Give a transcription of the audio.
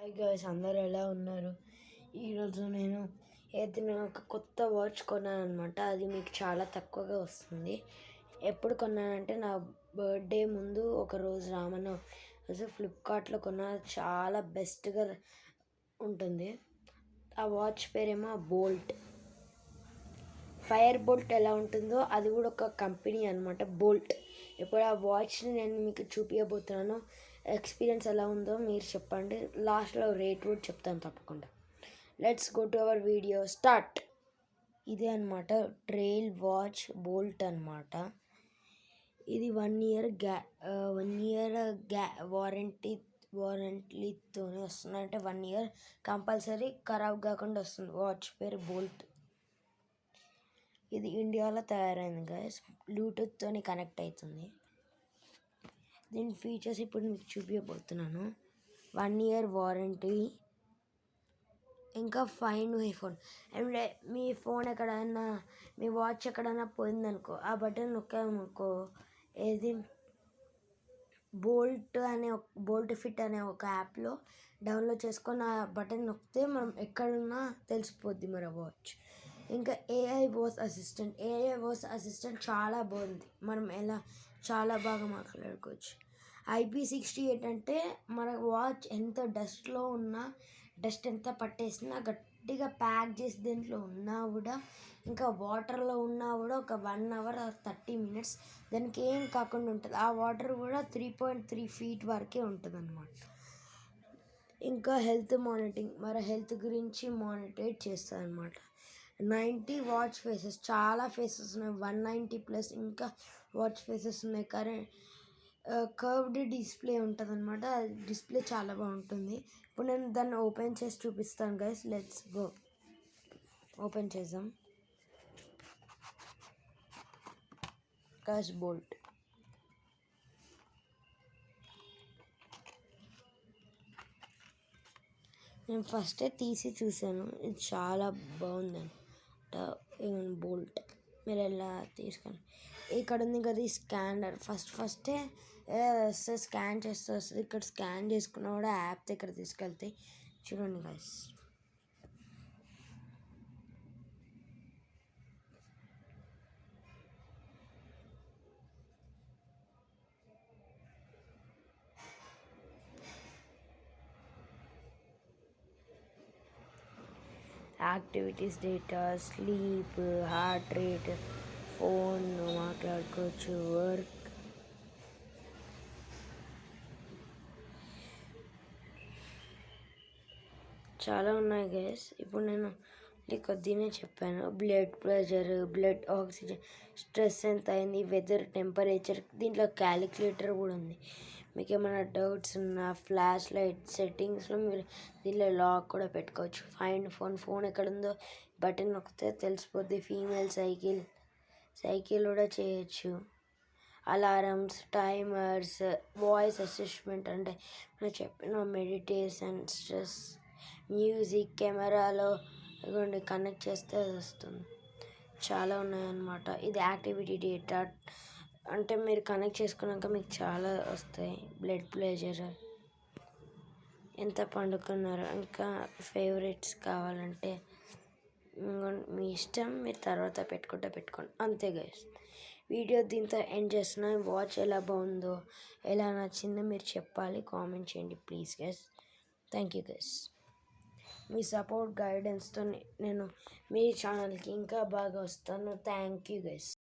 Hi guys, అందరూ ఎలా ఉన్నారు? ఈరోజు నేను ఏదైనా ఒక కొత్త వాచ్ కొన్నాను అనమాట. అది మీకు చాలా తక్కువగా వస్తుంది. ఎప్పుడు కొన్నానంటే నా బర్త్డే ముందు ఒక రోజు రామన్న రోజు ఫ్లిప్కార్ట్లో కొన్నాను. చాలా బెస్ట్గా ఉంటుంది. ఆ వాచ్ పేరేమో బోల్ట్. ఫైర్ బోల్ట్ ఎలా ఉంటుందో అది కూడా ఒక కంపెనీ అనమాట, బోల్ట్. ఇప్పుడు ఆ వాచ్ని నేను మీకు చూపించబోతున్నాను. ఎక్స్పీరియన్స్ ఎలా ఉందో మీరు చెప్పండి. లాస్ట్లో రేట్ కూడా చెప్తాను తప్పకుండా. Let's go to our video start. ఇదే అనమాట ట్రైల్ వాచ్ బోల్ట్ అనమాట. ఇది 1 ఇయర్ వారంటీతోనే వస్తుంది. అంటే 1 ఇయర్ కంపల్సరీ ఖరాబ్ కాకుండా వస్తుంది. వాచ్ పేరు బోల్ట్. ఇది ఇండియాలో తయారైంది గైస్. బ్లూటూత్తోని కనెక్ట్ అవుతుంది. దీని ఫీచర్స్ ఇప్పుడు మీకు చూపించబోతున్నాను. 1 ఇయర్ వారంటీ, ఇంకా find my phone. And me phone ఎక్కడైనా, మీ వాచ్ ఎక్కడైనా పోయిందనుకో, ఆ బటన్ నొక్కామనుకో, ఏది బోల్ట్ ఫిట్ అనే ఒక యాప్లో డౌన్లోడ్ చేసుకొని ఆ బటన్ నొక్కితే మనం ఎక్కడున్నా తెలిసిపోద్ది మన వాచ్. ఇంకా ఏఐ వాయిస్ అసిస్టెంట్ చాలా బాగుంది. మనం చాలా బాగా మాట్లాడుకోవచ్చు. IP68 అంటే మన వాచ్ ఎంత డస్ట్లో ఉన్నా, డస్ట్ ఎంత పట్టేసినా గట్టిగా ప్యాక్ చేసి దీంట్లో ఉన్నా కూడా, ఇంకా వాటర్లో ఉన్నా కూడా ఒక 1 అవర్ 30 మినిట్స్ దానికి ఏం కాకుండా ఉంటుంది. ఆ వాటర్ కూడా 3.3 feet వరకే ఉంటుంది అన్నమాట. ఇంకా హెల్త్ మానిటరింగ్, మన హెల్త్ గురించి మానిటర్ చేస్తుంది అనమాట. 90 వాచ్ ఫేసెస్, చాలా ఫేసెస్ ఉన్నాయి. 190+ ఇంకా వాచ్ ఫేసెస్ ఉన్నాయి. కర్వ్డ్ డిస్ప్లే ఉంటుంది అనమాట. డిస్ప్లే చాలా బాగుంటుంది. ఇప్పుడు నేను దాన్ని ఓపెన్ చేసి చూపిస్తాను గైస్. Let's go. ఓపెన్ చేద్దాం గైస్. బోల్ట్ నేను ఫస్టే తీసి చూసాను. ఇది చాలా బాగుంది బోల్ట్. మీరు ఎలా తీసుకొని ఇక్కడ ఉంది కదా ఈ స్కానర్. ఫస్టే స్కాన్ చేస్తూ వస్తుంది. ఇక్కడ స్కాన్ చేసుకున్నా కూడా యాప్ దగ్గర తీసుకెళ్తే చూడండి guys. Activities data, sleep, heart rate, phone మాట్లాడుకోవచ్చు, వర్క్, చాలా ఉన్నాయి గైస్. ఇప్పుడు నేను కొద్దిగానే చెప్పాను. Blood pressure, blood oxygen, stress ఎంత అయింది, వెదర్, టెంపరేచర్. దీంట్లో క్యాలిక్యులేటర్ కూడా ఉంది. మీకు ఏమైనా డౌట్స్ ఉన్నా ఫ్లాష్ లైట్ సెట్టింగ్స్లో మీరు దీనిలో లాక్ కూడా పెట్టుకోవచ్చు. ఫైండ్ ఫోన్ ఎక్కడుందో బటన్ నొక్కితే తెలిసిపోద్ది. ఫీమేల్ సైకిల్ కూడా చేయొచ్చు. అలారమ్స్, టైమర్స్, వాయిస్ అసిస్టెంట్ అంటే మనం చెప్పిన మెడిటేషన్, స్ట్రెస్, మ్యూజిక్, కెమెరాలో కనెక్ట్ చేస్తే అది వస్తుంది. చాలా ఉన్నాయన్నమాట. ఇది యాక్టివిటీ డేటా అంటే మీరు కనెక్ట్ చేసుకున్నాక మీకు చాలా వస్తాయి. బ్లడ్ ప్రెషర్, ఎంత పండుకున్నారు, ఇంకా ఫేవరెట్స్ కావాలంటే మీ ఇష్టం. మీరు తర్వాత పెట్టుకోండి అంతే గైస్. వీడియో దీంతో ఎండ్ చేస్తున్నాను. వాచ్ ఎలా బాగుందో, ఎలా నచ్చిందో మీరు చెప్పాలి. కామెంట్ చేయండి please guys. Thank you guys. మీ సపోర్ట్ గైడెన్స్తో నేను మీ ఛానల్కి ఇంకా బాగా వస్తాను. Thank you guys.